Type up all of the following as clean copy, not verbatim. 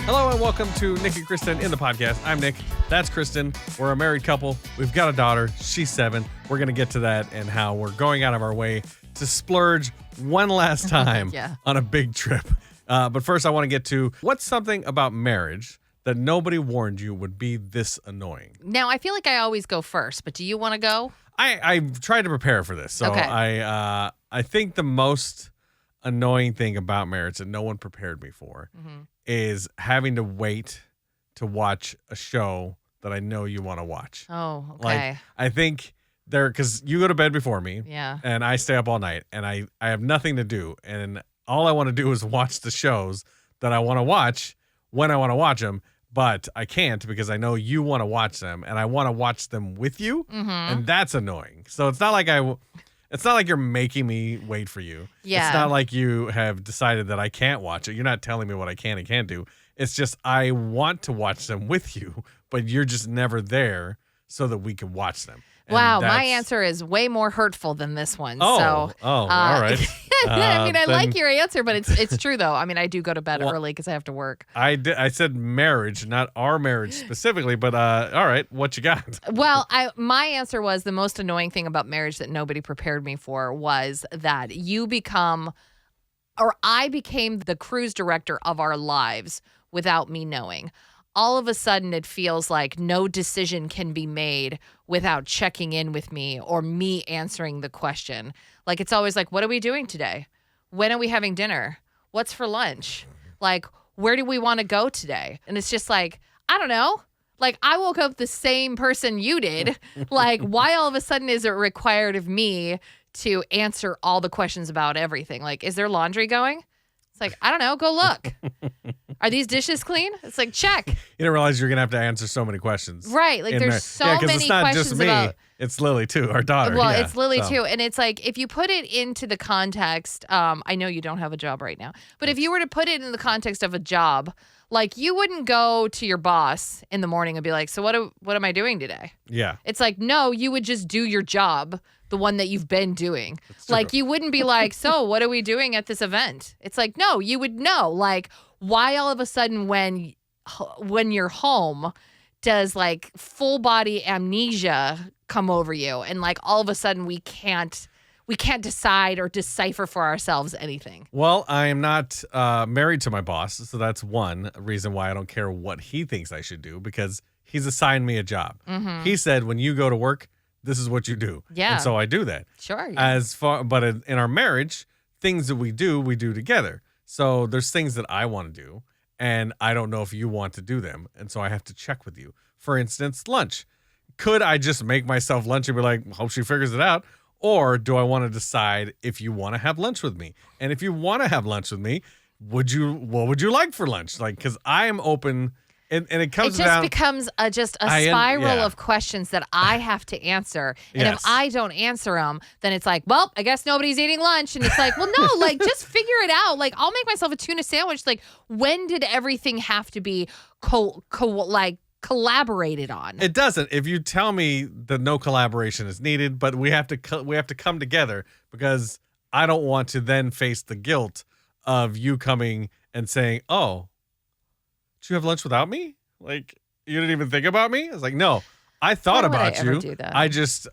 Hello and welcome to Nick and Kristen in the podcast. I'm Nick. That's Kristen. We're a married couple. We've got a daughter. She's 7. We're going to get to that and how we're going out of our way to splurge one last time on a big trip. But first, I want to get to what's something about marriage that nobody warned you would be this annoying. Now, I feel like I always go first, but do you want to go? I've tried to prepare for this. So okay. I think the most annoying thing about marriage that no one prepared me for is having to wait to watch a show that I know you want to watch. Oh, okay. Like, I think because you go to bed before me, and I stay up all night, and I have nothing to do, and all I want to do is watch the shows that I want to watch when I want to watch them, but I can't because I know you want to watch them, and I want to watch them with you, and that's annoying. So it's not like you're making me wait for you. Yeah. It's not like you have decided that I can't watch it. You're not telling me what I can and can't do. It's just I want to watch them with you, but you're just never there so that we can watch them. And wow, my answer is way more hurtful than this one. All right. I mean, I like your answer, but it's true, though. I mean, I do go to bed early because I have to work. I said marriage, not our marriage specifically, but all right, what you got? Well, my answer was the most annoying thing about marriage that nobody prepared me for was that I became the cruise director of our lives without me knowing. All of a sudden, it feels like no decision can be made without checking in with me or me answering the question. Like, it's always like, what are we doing today? When are we having dinner? What's for lunch? Like, where do we want to go today? And it's just like, I don't know. Like, I woke up the same person you did. Like, why all of a sudden is it required of me to answer all the questions about everything? Like, is there laundry going? It's like, I don't know. Go look. Are these dishes clean? It's like, check. You didn't realize you're going to have to answer so many questions. Right. Like, there's so many questions. It's not just me. It's Lily, too, our daughter. Well, it's Lily, too. And it's like, if you put it into the context, I know you don't have a job right now, but if you were to put it in the context of a job, like, you wouldn't go to your boss in the morning and be like, so what am I doing today? Yeah. It's like, no, you would just do your job, the one that you've been doing. Like, you wouldn't be like, so what are we doing at this event? It's like, no, you would know. Like, why all of a sudden when you're home does, like, full body amnesia come over you? And, like, all of a sudden we can't decide or decipher for ourselves anything. Well, I am not married to my boss, so that's one reason why I don't care what he thinks I should do, because he's assigned me a job. He said, when you go to work, this is what you do. Yeah. And so I do that. Sure. Yeah. But in our marriage, things that we do together. So there's things that I want to do, and I don't know if you want to do them, and so I have to check with you. For instance, lunch. Could I just make myself lunch and be like, hope she figures it out? Or do I want to decide if you want to have lunch with me? And if you want to have lunch with me, what would you like for lunch? Like, because I am open, and it comes down. It just becomes a spiral of questions that I have to answer. And if I don't answer them, then it's like, well, I guess nobody's eating lunch. And it's like, well, no, like, just figure it out. Like, I'll make myself a tuna sandwich. Like, when did everything have to be collaborated on? It doesn't. If you tell me that no collaboration is needed, but we have to come together, because I don't want to then face the guilt of you coming and saying, "Oh, did you have lunch without me? Like, you didn't even think about me?" It's like, no, I thought about you. I just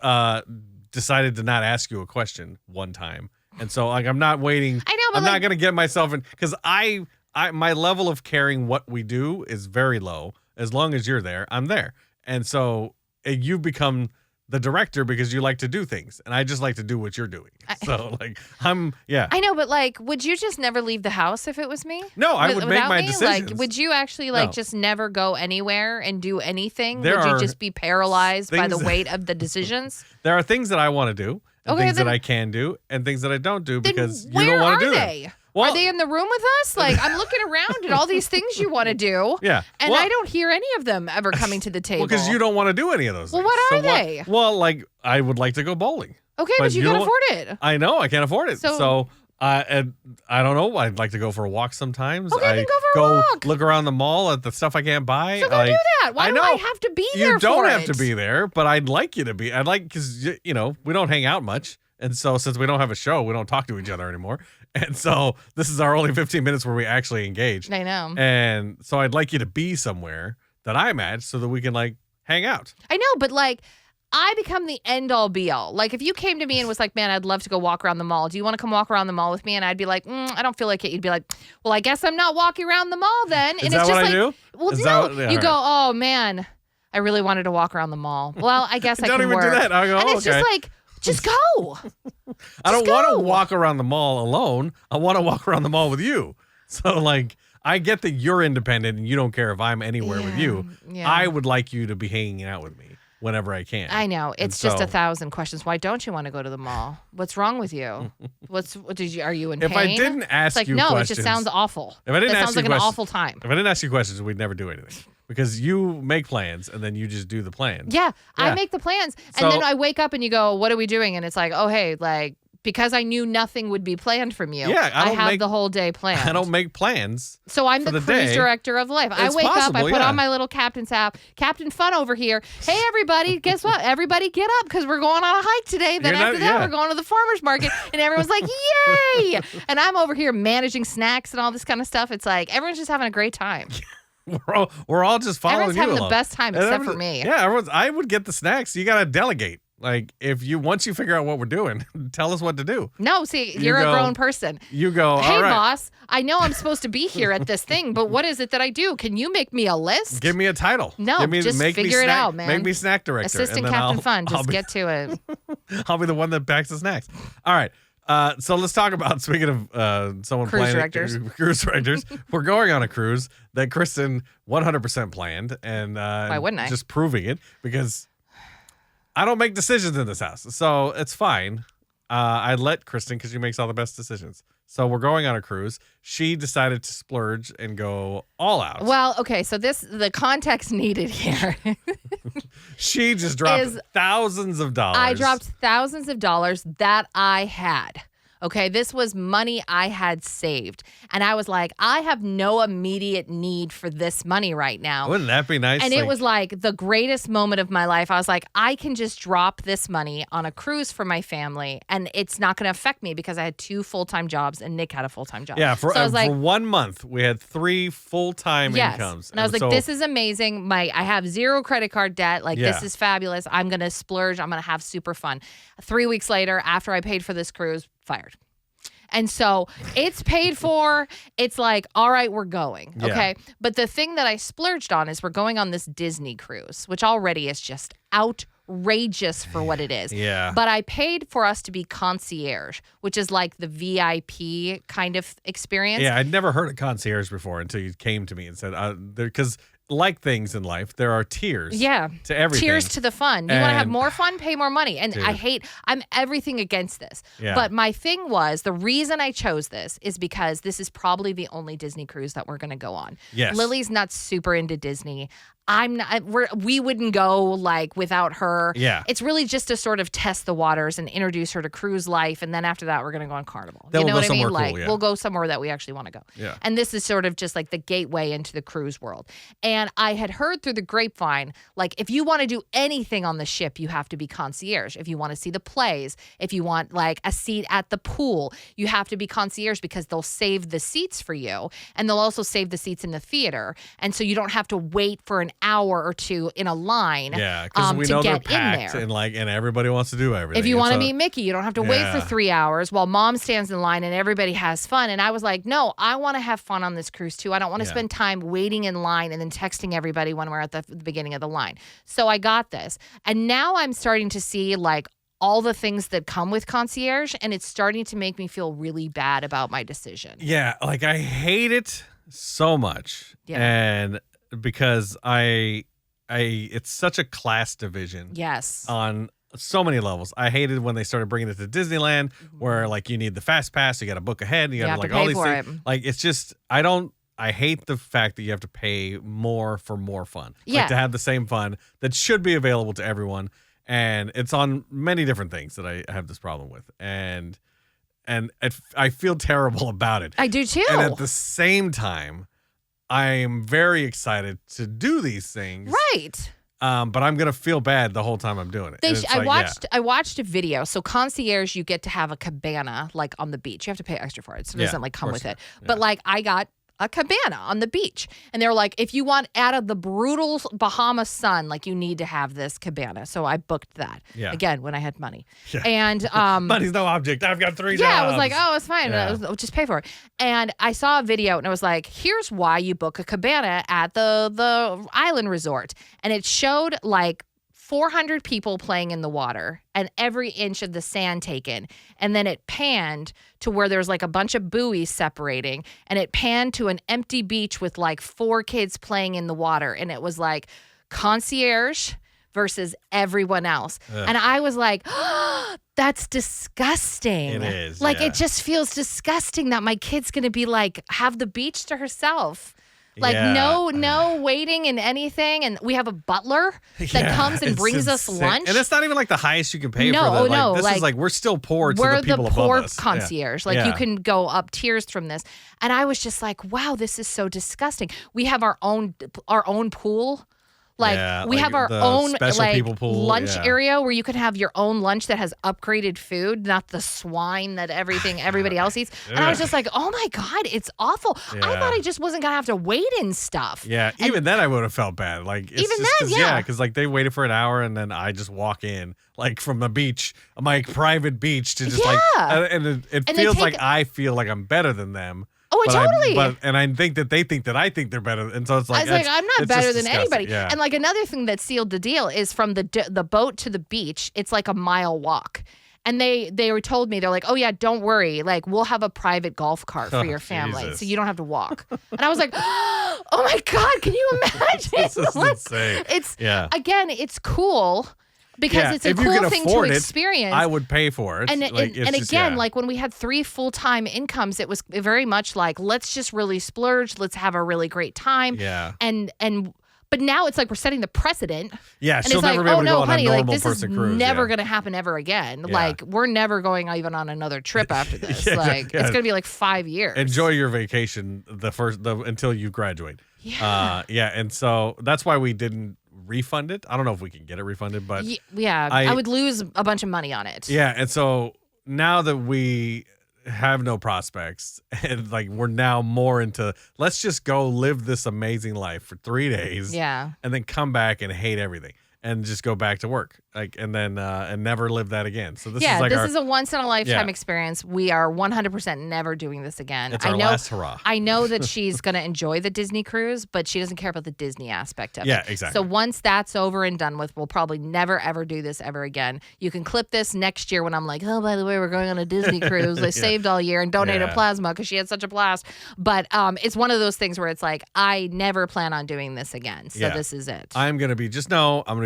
decided to not ask you a question one time, and so, like, I'm not waiting. I know, but I'm not gonna get myself in, because my level of caring what we do is very low. As long as you're there, I'm there. And so you've become the director because you like to do things. And I just like to do what you're doing. So, like, I know, but, like, would you just never leave the house if it was me? No, I would make my decisions. Like, would you actually, like, just never go anywhere and do anything? Would you just be paralyzed by the weight of the decisions? There are things that I want to do, and things that I can do, and things that I don't do because you don't want to do them. Well, are they in the room with us? Like, I'm looking around at all these things you want to do. Yeah. And I don't hear any of them ever coming to the table. Well, because you don't want to do any of those things. Well, what are they? Well, like, I would like to go bowling. Okay, but you can't afford it. I know, I can't afford it. So and I don't know. I'd like to go for a walk sometimes. Okay, then go for a walk. Look around the mall at the stuff I can't buy. So go do that. Why do I have to be there for it? You don't have to be there, but I'd like you to be. Because, we don't hang out much. And so since we don't have a show, we don't talk to each other anymore. And so this is our only 15 minutes where we actually engage. I know. And so I'd like you to be somewhere that I'm at so that we can like hang out. I know, but like, I become the end all be all. Like, if you came to me and was like, man, I'd love to go walk around the mall. Do you want to come walk around the mall with me? And I'd be like, I don't feel like it. You'd be like, well, I guess I'm not walking around the mall then. And Is that it's just what I like, do? well, Is no. that what- yeah, you all go, oh man, I really wanted to walk around the mall. Well, I guess I Don't can even work. do that. I go, and it's okay. just like, just go. I don't want to go. walk around the mall alone. I want to walk around the mall with you. So like, I get that you're independent and you don't care if I'm anywhere with you. Yeah. I would like you to be hanging out with me whenever I can. I know. And It's just so- 1,000 questions. Why don't you want to go to the mall? What's wrong with you? Are you in pain? If I didn't ask it's like, you no, questions, it just sounds awful. If I didn't that ask sounds you like an questions- awful time. if I didn't ask you questions, we'd never do anything because you make plans and then you just do the plans. Yeah, I Yeah. make the plans. So- And then I wake up and you go, what are we doing? And it's like, oh, hey, like, because I knew nothing would be planned from you. Yeah, I don't have make- the whole day planned. I don't make plans. So I'm for the the cruise day. director of life. I It's wake up, I possible, put yeah. on my little captain's hat, Captain Fun over here. Hey, everybody, guess what? Everybody get up because we're going on a hike today. Then You're after not- that, yeah. we're going to the farmer's market. And everyone's like, yay! And I'm over here managing snacks and all this kind of stuff. It's like everyone's just having a great time. We're all just following Everyone's you having the along. best time And except for everyone's- me. Yeah, I would get the snacks. You gotta delegate. Like once you figure out what we're doing, tell us what to do. No, see, you're a go- grown person. You go, Hey, all right, boss, I know I'm supposed to be here at this thing, but what is it that I do? Can you make me a list? give me a title. No, Give me, just make me figure it snack- out, man. Make me snack director. Assistant and then Captain I'll- Fun, I'll just be, get to it. I'll be the one that packs the snacks. All right. So let's talk about, speaking of someone Cruise planning directors. cruise directors. We're going on a cruise that Kristen 100% planned, and Why wouldn't I? Just proving it because I don't make decisions in this house, so it's fine. I let Kristen because she makes all the best decisions. So we're going on a cruise. She decided to splurge and go all out. Well, okay, so the context needed here. She just dropped is- thousands of dollars. I dropped thousands of dollars that I had. Okay, this was money I had saved. And I was like, I have no immediate need for this money right now. Wouldn't that be nice? And it was like the greatest moment of my life. I was like, I can just drop this money on a cruise for my family, and it's not going to affect me because I had 2 full-time jobs and Nick had a full-time job. yeah. For so I was like, 1 month, we had 3 full-time yes. incomes, And I was like, so- this is amazing. I have 0 credit card debt. Like, Yeah. this is fabulous. I'm going to splurge. I'm going to have super fun. 3 weeks later, after I paid for this cruise, fired. And so it's paid for. It's like, all right, we're going. Yeah. Okay. But the thing that I splurged on is we're going on this Disney cruise, which already is just outrageous for what it is. Yeah. But I paid for us to be concierge, which is like the VIP kind of experience. Yeah, I'd never heard of concierge before until you came to me and said, because like things in life, there are tiers. Yeah. To everything. Cheers to the fun. You want to have And- more fun, pay more money. And Dude. I'm everything against this. Yeah. But my thing was, the reason I chose this is because this is probably the only Disney cruise that we're going to go on. Yes. Lily's not super into Disney. I'm not, we wouldn't go like without her. Yeah. It's really just to sort of test the waters and introduce her to cruise life. And then after that, we're going to go on Carnival. Then you we'll know go what I mean? somewhere cool, Like, yeah. we'll go somewhere that we actually want to go. Yeah. And this is sort of just like the gateway into the cruise world. And I had heard through the grapevine, like, if you want to do anything on the ship, you have to be concierge. If you want to see the plays, if you want like a seat at the pool, you have to be concierge because they'll save the seats for you. And they'll also save the seats in the theater. And so you don't have to wait for an hour or two in a line Yeah, because we to know they're get in packed there. and everybody wants to do everything. If you And want to so- meet Mickey, you don't have to wait Yeah. for 3 hours while mom stands in line and everybody has fun. And I was like, no, I want to have fun on this cruise too. I don't want to Yeah. spend time waiting in line and then texting everybody when we're at the beginning of the line. So I got this. And now I'm starting to see like all the things that come with concierge, and it's starting to make me feel really bad about my decision. Yeah, like I hate it so much. Yeah. And because it's such a class division Yes. on so many levels. I hated when they started bringing it to Disneyland, where like you need the fast pass, you got to book ahead, you got have to to like all pay these for things. it. Like it's just I hate the fact that you have to pay more for more fun. Yeah. Like to have the same fun that should be available to everyone. And it's on many different things that I have this problem with. And I feel terrible about it. I do too. And at the same time, I am very excited to do these things. Right. But I'm gonna feel bad the whole time I'm doing it. And it's I watched a video. So concierge, you get to have a cabana like on the beach. You have to pay extra for it, so it doesn't like come with it. But like I got a cabana on the beach, and they're like, if you want out of the brutal Bahama sun, like you need to have this cabana. So I booked that. Yeah. Again, when I had money. Yeah. And money's no object. I've got 3 jobs. yeah, I was like, oh, it's fine. Yeah. I'll just pay for it. And I saw a video, and I was like, here's why you book a cabana at the island resort. And it showed like 400 people playing in the water and every inch of the sand taken. And then it panned to where there's like a bunch of buoys separating, and it panned to an empty beach with like 4 kids playing in the water. And it was like concierge versus everyone else. Ugh. And I was like, oh, that's disgusting. It is. Like, yeah. it just feels disgusting that my kid's going to be like, have the beach to herself. Like, Yeah. no waiting in anything. And we have a butler that comes and it's brings us insane. lunch. And it's not even like the highest you can pay No, for that. Like, no, this like, is like, we're still poor to we're the people poor above us. concierge. Yeah. Like, you Yeah. can go up tiers from this. And I was just like, wow, this is so disgusting. We have our own pool. Like, Yeah, we like have our the own special like people pool, lunch yeah. area where you can have your own lunch that has upgraded food, not the swine that everybody else eats. And I was just like, oh my God, it's awful. I Yeah. thought I just wasn't gonna have to wait and stuff. Yeah, And even then I would have felt bad. Like it's Even just then, 'cause, yeah. because like they waited for an hour and then I just walk in like from the beach, my private beach to just like, Yeah. and it And they feels take- like I feel like I'm better than them. Oh, but totally. and I think that they think that I think they're better, and so it's like I was like, I'm not it's better just than disgusting. anybody. Yeah. And like another thing that sealed the deal is from the boat to the beach, it's like a mile walk. And they were told me, they're like, oh yeah, don't worry, like we'll have a private golf cart for Oh, your family, Jesus. so you don't have to walk. And I was like, oh my God, can you imagine? This is Like, insane. It's Yeah. again, it's cool. Because Yeah, it's a if you cool can thing to afford it, experience. I would pay for it. And Like, it's and just- again, yeah. like when we had 3 full-time incomes, it was very much like, let's just really splurge, let's have a really great time. Yeah. But now it's like we're setting the precedent. Yeah, And she'll it's like, never be able oh to go no, on honey, a like normal this is person cruise. never yeah. going to happen ever again. Yeah. Like we're never going even on another trip after this. Yeah, like yeah. it's going to be like 5 years. Enjoy your vacation until you graduate. Yeah. And so that's why we didn't refund it. I don't know if we can get it refunded, but Yeah, I would lose a bunch of money on it. yeah. And so now that we have no prospects and like we're now more into let's just go live this amazing life for 3 days, Yeah. and then come back and hate everything and just go back to work, like, and then and never live that again. So this is like this is a once in a lifetime Yeah. experience. We are 100% never doing this again. it's our last hurrah. I know that she's going to enjoy the Disney cruise, but she doesn't care about the Disney aspect of it. Yeah, exactly. So once that's over and done with, we'll probably never, ever do this ever again. You can clip this next year when I'm like, oh, by the way, we're going on a Disney cruise. I saved all year and donated Yeah. plasma because she had such a blast. But it's one of those things where it's like, I never plan on doing this again. So Yeah. this is it. I'm gonna be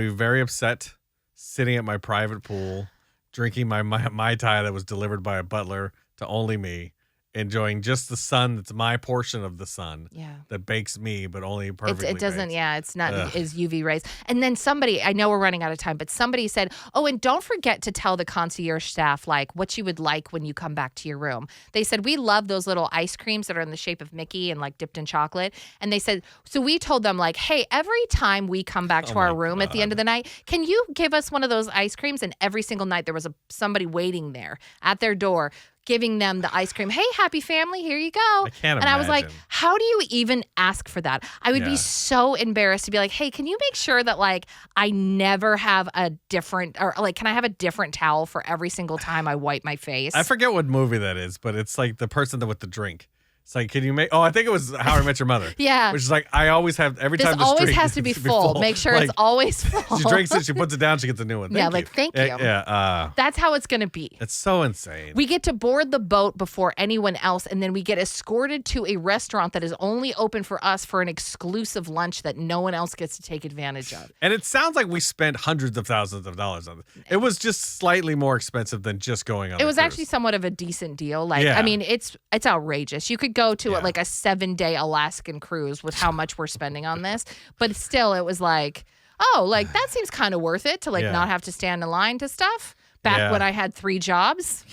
very upset sitting at my private pool, drinking my Mai Tai that was delivered by a butler to only me, enjoying just the sun that's my portion of the sun Yeah. that bakes me, but only perfectly. It doesn't, baked. yeah, it's not Ugh. is UV rays. And then somebody, I know we're running out of time, but somebody said, oh, and don't forget to tell the concierge staff like what you would like when you come back to your room. They said, we love those little ice creams that are in the shape of Mickey and like dipped in chocolate. And they said, so we told them like, hey, every time we come back to Oh our my room at the end of the night, can you give us one of those ice creams? And every single night there was somebody waiting there at their door, giving them the ice cream. Hey, happy family, here you go. I can't And I was like, imagine. how do you even ask for that? I would Yeah. be so embarrassed to be like, hey, can you make sure that like I never have a different, or like, can I have a different towel for every single time I wipe my face? I forget what movie that is, but it's like the person with the drink. It's like, can you make? Oh, I think it was How I Met Your Mother. Yeah. Which is like I always have every This time. This always drink has to be needs full. Make sure Like, it's always full. She drinks it, she puts it down, she gets a new one. Yeah, Thank like, you. thank you. Yeah. That's how it's going to be. It's so insane. We get to board the boat before anyone else, and then we get escorted to a restaurant that is only open for us for an exclusive lunch that no one else gets to take advantage of. And it sounds like we spent hundreds of thousands of dollars on it. It was just slightly more expensive than just going on. It the was cruise. actually somewhat of a decent deal. Like, Yeah. I mean, it's outrageous. You could go to Yeah. like a 7-day Alaskan cruise with how much we're spending on this, but still, it was like, oh, like that seems kind of worth it to like Yeah. not have to stand in line to stuff. Back Yeah. when I had 3 jobs.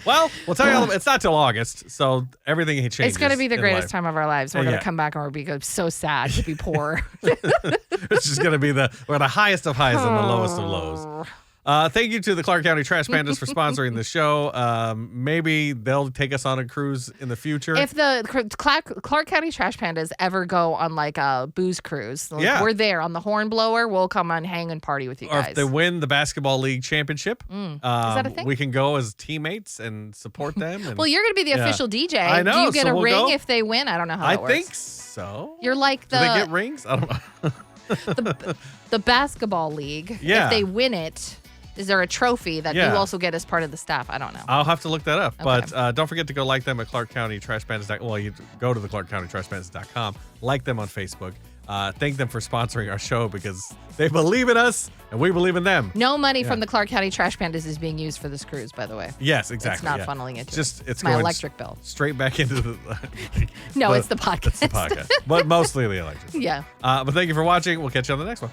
Well, we'll tell you all. It's not till August, so everything changes. It's going to be the in greatest life. time of our lives. We're going Yeah. to come back and we're going to be so sad to be poor. It's just going to be we're the highest of highs and the lowest of lows. Thank you to the Clark County Trash Pandas for sponsoring the show. Maybe they'll take us on a cruise in the future. If the Clark County Trash Pandas ever go on like a booze cruise, like Yeah. we're there on the Hornblower. We'll come on hang and party with you or guys. if they win the basketball league championship, Is that a thing? we can go as teammates and support them. And Well, you're going to be the Yeah. official DJ. I know, Do you get so a we'll ring go. if they win? I don't know how I that works. think so. You're like Do they get rings? I don't know. the basketball league. Yeah. If they win it, is there a trophy that Yeah. you also get as part of the staff? I don't know. I'll have to look that up. Okay. But don't forget to go like them at Clark County Trash Pandas. Well, you go to the ClarkCountyTrashPandas.com, like them on Facebook. Thank them for sponsoring our show because they believe in us and we believe in them. No money from the Clark County Trash Pandas is being used for this cruise, by the way. Yes, exactly. It's not yeah. funneling into It's my going electric bill. straight back into the. No, but it's the podcast. It's the podcast, but mostly the electric. Yeah. But thank you for watching. We'll catch you on the next one.